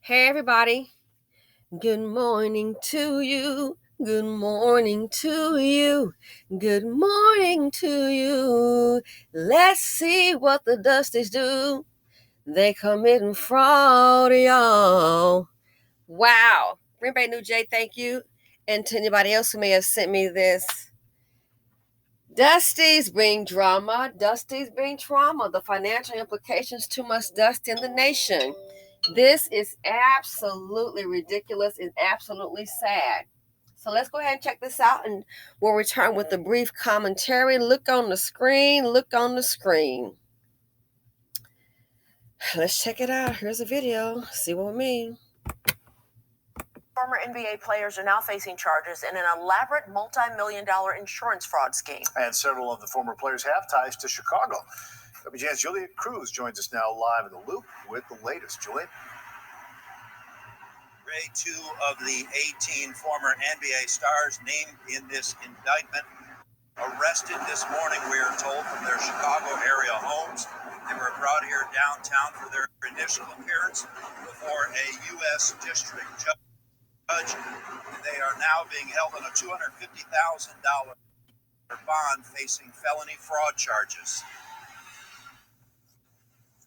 Hey, everybody. Good morning to you. Good morning to you. Good morning to you. Let's see what the Dusties do. They committing fraud, y'all. Wow. Green Bay New Jay, thank you. And to anybody else who may have sent me this. Dusties bring drama. Dusties bring trauma. The financial implications too much dust in the nation. This is absolutely ridiculous. It's absolutely sad. So let's go ahead and check this out, and we'll return with a brief commentary. Look on the screen. Look on the screen. Let's check it out. Here's a video. See what we mean. Former NBA players are now facing charges in an elaborate multi-million-dollar insurance fraud scheme. And several of the former players have ties to Chicago. WGN's Julia Cruz joins us now live in the loop with the latest. Julia? Ray, 2 of the 18 former NBA stars named in this indictment arrested this morning, we are told, from their Chicago area homes. They were brought here downtown for their initial appearance before a U.S. district judge. They are now being held on a $250,000 bond, facing felony fraud charges.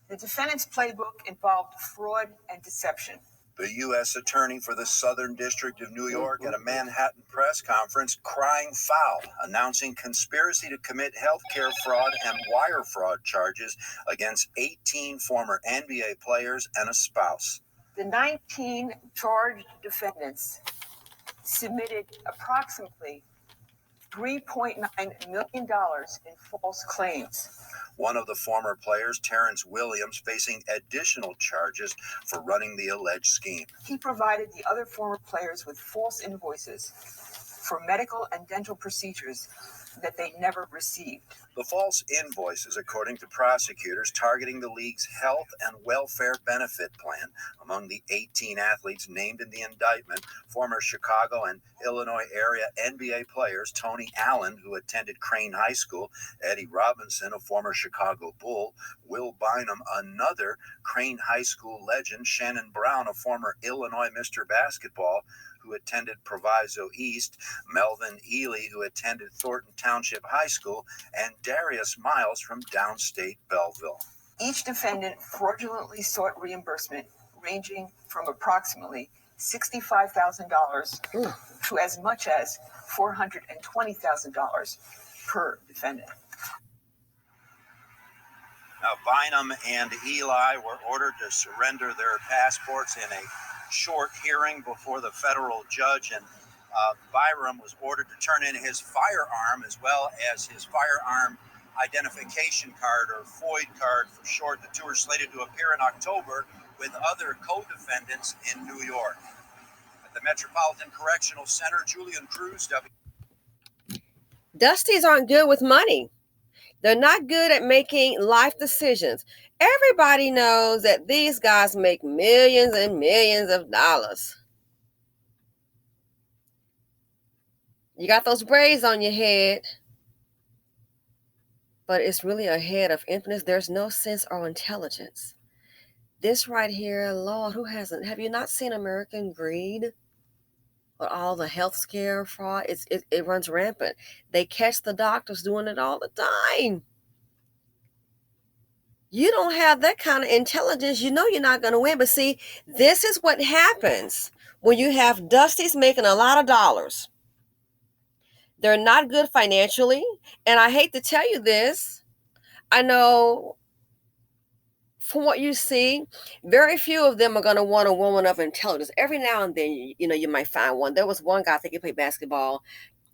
The defendant's playbook involved fraud and deception. The U.S. attorney for the Southern District of New York at a Manhattan press conference crying foul, announcing conspiracy to commit healthcare fraud and wire fraud charges against 18 former NBA players and a spouse. The 19 charged defendants submitted approximately $3.9 million in false claims. One of the former players, Terrence Williams, facing additional charges for running the alleged scheme. He provided the other former players with false invoices for medical and dental procedures that they never received. The false invoices, according to prosecutors, targeting the league's health and welfare benefit plan. Among the 18 athletes named in the indictment, former Chicago and Illinois area NBA players Tony Allen, who attended Crane High School, Eddie Robinson, a former Chicago Bull, Will Bynum, another Crane High School legend, Shannon Brown, a former Illinois Mr. Basketball, who attended Proviso East, Melvin Ely, who attended Thornton Township High School, and Darius Miles from downstate Belleville. Each defendant fraudulently sought reimbursement ranging from approximately $65,000 to as much as $420,000 per defendant. Now, Bynum and Eli were ordered to surrender their passports in a short hearing before the federal judge, and Byram was ordered to turn in his firearm as well as his firearm identification card, or FOID card for short. The two are slated to appear in October with other co-defendants in New York. At the Metropolitan Correctional Center, Julian Cruz, Dusties aren't good with money. They're not good at making life decisions. Everybody knows that these guys make millions and millions of dollars. You got those braids on your head, but it's really a head of emptiness. There's no sense or intelligence. This right here, Lord, who hasn't? Have you not seen American Greed? Or all the health scare fraud? It runs rampant. They catch the doctors doing it all the time. You don't have that kind of intelligence, you know you're not going to win. But see, this is what happens when you have Dusties making a lot of dollars. They're not good financially. And I hate to tell you this. I know from what you see, very few of them are going to want a woman of intelligence. Every now and then, you might find one. There was one guy, I think he played basketball,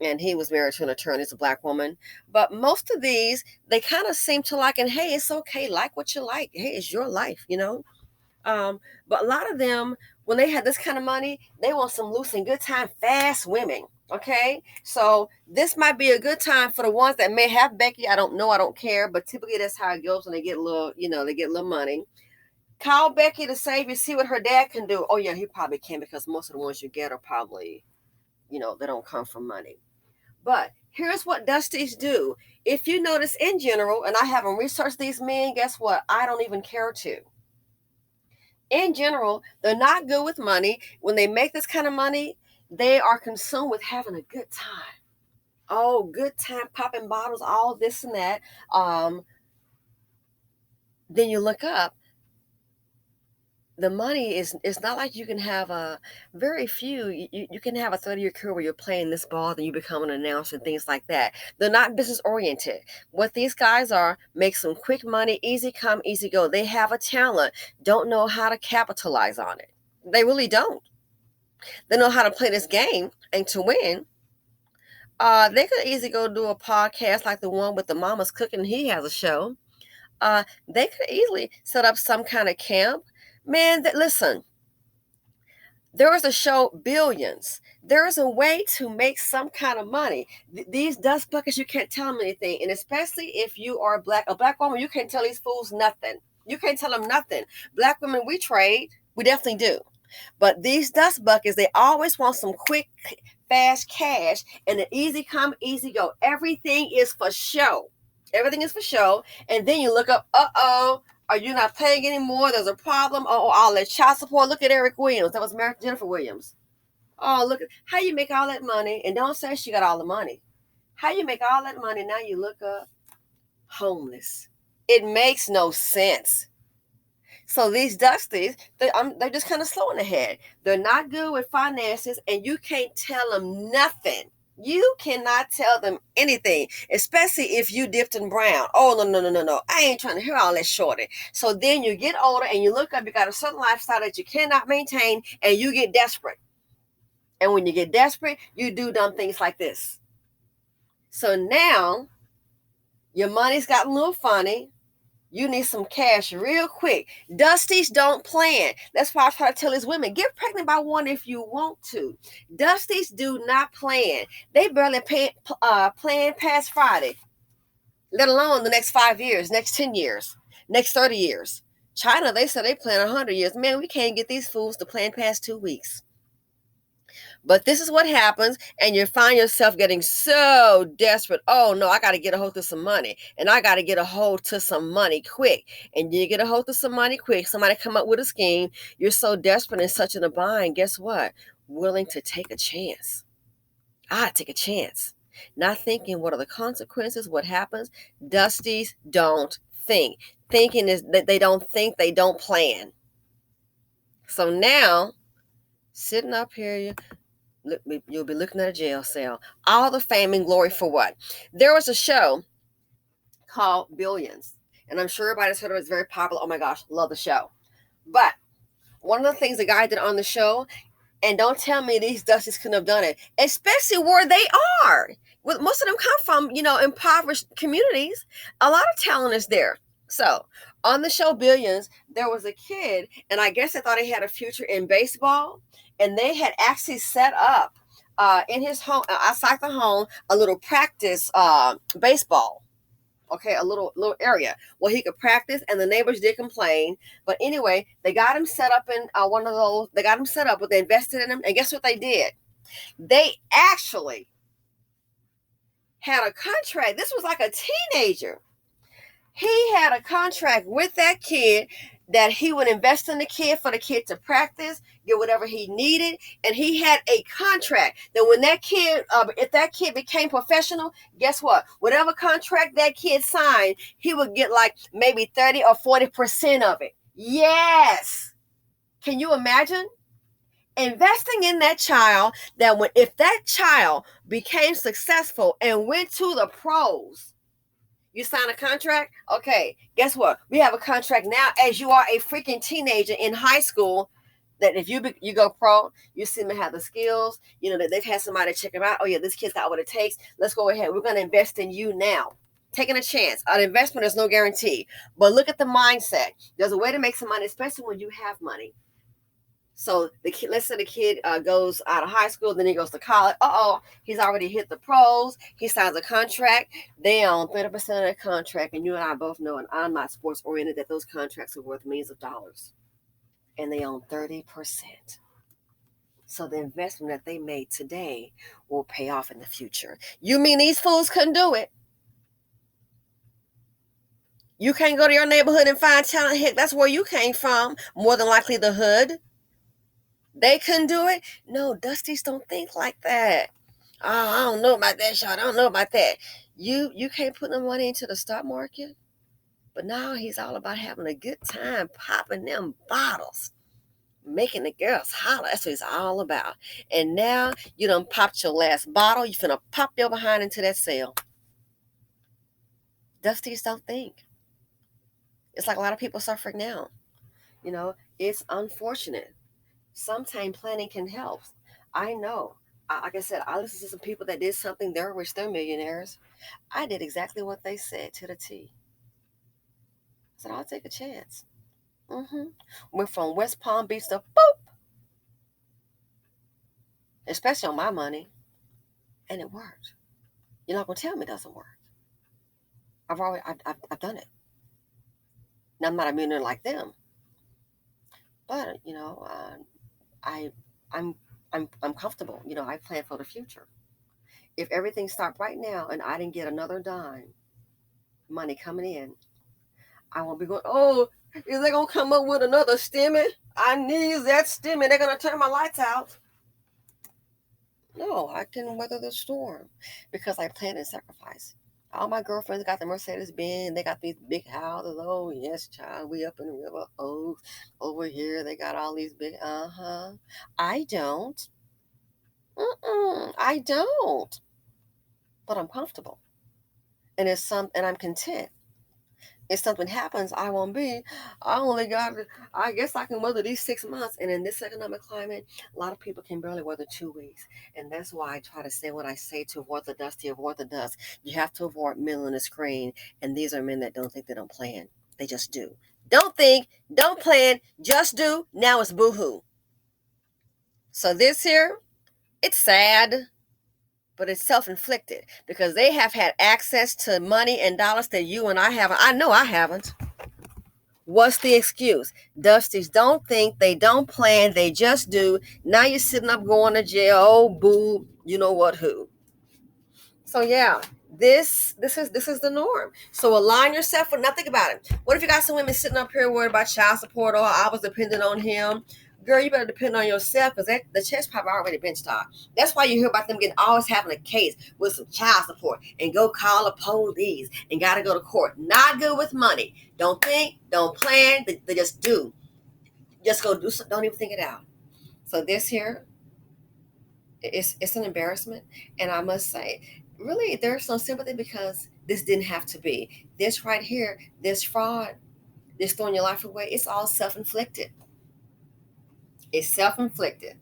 and he was married to an attorney, it's a black woman. But most of these, they kind of seem to like, and hey, it's okay, like what you like. Hey, it's your life, But a lot of them, when they have this kind of money, they want some loose and good time, fast women, okay? So this might be a good time for the ones that may have Becky. I don't know, I don't care, but typically that's how it goes when they get a little, they get a little money. Call Becky to save you, see what her dad can do. Oh yeah, he probably can, because most of the ones you get are probably, they don't come from money. But here's what Dusties do. If you notice in general, and I haven't researched these men, guess what? I don't even care to. in general, they're not good with money. When they make this kind of money, they are consumed with having a good time. Oh, good time, popping bottles, all this and that. Then you look up, the money is, it's not like you can have a very few, you can have a 30-year career where you're playing this ball, then you become an announcer and things like that. They're not business oriented. What these guys are, make some quick money, easy come, easy go. They have a talent, don't know how to capitalize on it. They really don't. They know how to play this game and to win. They could easily go do a podcast like the one with the Mama's Cooking. He has a show. They could easily set up some kind of camp. Man, listen, there is a show, Billions. There is a way to make some kind of money. These dust buckets, you can't tell them anything. And especially if you are a black woman, you can't tell these fools nothing. You can't tell them nothing. Black women, we trade. We definitely do. But these dust buckets, they always want some quick, fast cash and an easy come, easy go. Everything is for show. Everything is for show. And then you look up, are you not paying anymore? There's a problem. Oh, all that child support. Look at Eric Williams. That was married to Jennifer Williams. Oh, look at how you make all that money. And don't say she got all the money. How you make all that money, now you look up homeless. It makes no sense. So these Dusties, they're just kind of slow in the head. They're not good with finances, and you can't tell them nothing. You cannot tell them anything, especially if you dipped in brown. Oh, no. I ain't trying to hear all that shorty. So then you get older and you look up, you got a certain lifestyle that you cannot maintain, and you get desperate. And when you get desperate, you do dumb things like this. So now your money's gotten a little funny. You need some cash real quick. Dusties don't plan. That's why I try to tell these women, get pregnant by one if you want to. Dusties do not plan. They barely plan past Friday, let alone the next 5 years, next 10 years, next 30 years. China, they said they plan 100 years. Man, we can't get these fools to plan past 2 weeks. But this is what happens, and you find yourself getting so desperate. Oh, no, I got to get a hold of some money, and I got to get a hold to some money quick. And you get a hold of some money quick. Somebody come up with a scheme. You're so desperate and such in a bind. Guess what? Willing to take a chance. Take a chance. Not thinking what are the consequences, what happens. Dusties don't think. Thinking is that they don't think, they don't plan. So now, sitting up here, you'll be looking at a jail cell. All the fame and glory for what? There was a show called Billions, and I'm sure everybody's heard of it. It's very popular. Oh my gosh, love the show. But one of the things the guy did on the show, and don't tell me these Dusties couldn't have done it, especially where they are. Most of them come from, impoverished communities. A lot of talent is there. So on the show Billions, there was a kid, and I guess they thought he had a future in baseball. And they had actually set up in his home, outside the home, a little practice baseball. Okay, a little area where he could practice, and the neighbors did complain. But anyway, they got him set up in one of those. They got him set up, but they invested in him. And guess what they did? They actually had a contract. This was like a teenager. He had a contract with that kid that he would invest in the kid for the kid to practice, get whatever he needed. And he had a contract that when that kid, if that kid became professional, guess what? Whatever contract that kid signed, he would get like maybe 30 or 40% of it. Yes. Can you imagine? Investing in that child, that if that child became successful and went to the pros, you sign a contract? Okay, guess what? We have a contract now as you are a freaking teenager in high school, that if you go pro, you seem to have the skills, that they've had somebody check them out. Oh yeah, this kid's got what it takes. Let's go ahead. We're going to invest in you now. Taking a chance. An investment is no guarantee. But look at the mindset. There's a way to make some money, especially when you have money. So let's say the kid goes out of high school, then he goes to college. He's already hit the pros. He signs a contract. They own 30% of that contract. And you and I both know, and I'm not sports oriented, that those contracts are worth millions of dollars. And they own 30%. So the investment that they made today will pay off in the future. You mean these fools couldn't do it? You can't go to your neighborhood and find talent. Heck, that's where you came from. More than likely the hood. They couldn't do it. No, Dusties don't think like that. Oh, I don't know about that, Sean. I don't know about that. You can't put no money into the stock market. But now he's all about having a good time, popping them bottles, making the girls holler. That's what he's all about. And now you done popped your last bottle. You finna pop your behind into that sale. Dusties don't think. It's like a lot of people suffering now. It's unfortunate. Sometimes planning can help. I know. Like I said, I listened to some people that did something. They're rich. They're millionaires. I did exactly what they said to the T. I said, I'll take a chance. Went from West Palm Beach to boop, especially on my money, and it worked. You're not gonna tell me it doesn't work. I've done it. Now I'm not a millionaire like them, but I'm comfortable. I plan for the future. If everything stopped right now and I didn't get another dime, money coming in, I won't be going, oh, is they gonna come up with another stimmy? I need that stimmy. They're gonna turn my lights out. No, I can weather the storm because I plan and sacrifice. All my girlfriends got the Mercedes Benz. They got these big houses. Oh, yes, child. We up in the River Oaks. Over here, they got all these big, I don't. I don't. But I'm comfortable. And I'm content. If something happens, I only got, I guess I can weather these 6 months. And in this economic climate, a lot of people can barely weather 2 weeks. And that's why I try to say what I say to avoid the dust. You have to avoid middle of the screen. And these are men that don't think, they don't plan. They just do. Don't think, don't plan, just do. Now it's boo-hoo. So this here, it's sad, but it's self-inflicted because they have had access to money and dollars that you and I haven't. I know I haven't. What's the excuse? Dusties don't think, they don't plan, they just do. Now you're sitting up going to jail. Oh, boo, you know what who. So yeah, this is the norm. So align yourself with nothing about it. What if you got some women sitting up here worried about child support, or I was dependent on him? Girl, you better depend on yourself because the checks probably already been stopped. That's why you hear about them always having a case with some child support and go call the police and got to go to court. Not good with money. Don't think, don't plan. They just do. Just go do something. Don't even think it out. So this here, it's an embarrassment. And I must say, really, there's no sympathy because this didn't have to be. This right here, this fraud, this throwing your life away, it's all self-inflicted. It's self-inflicted.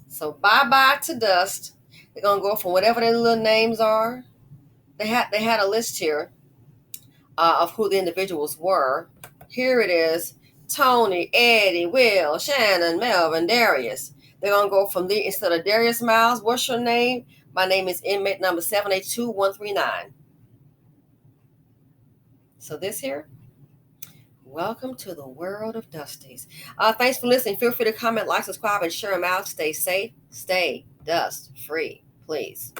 So bye-bye to dust. They're going to go from whatever their little names are. They had a list here of who the individuals were. Here it is. Tony, Eddie, Will, Shannon, Melvin, Darius. They're going to go from instead of Darius Miles, what's your name? My name is inmate number 782139. So this here, welcome to the world of Dusties. Thanks for listening. Feel free to comment, like, subscribe, and share them out. Stay safe. Stay dust free, please.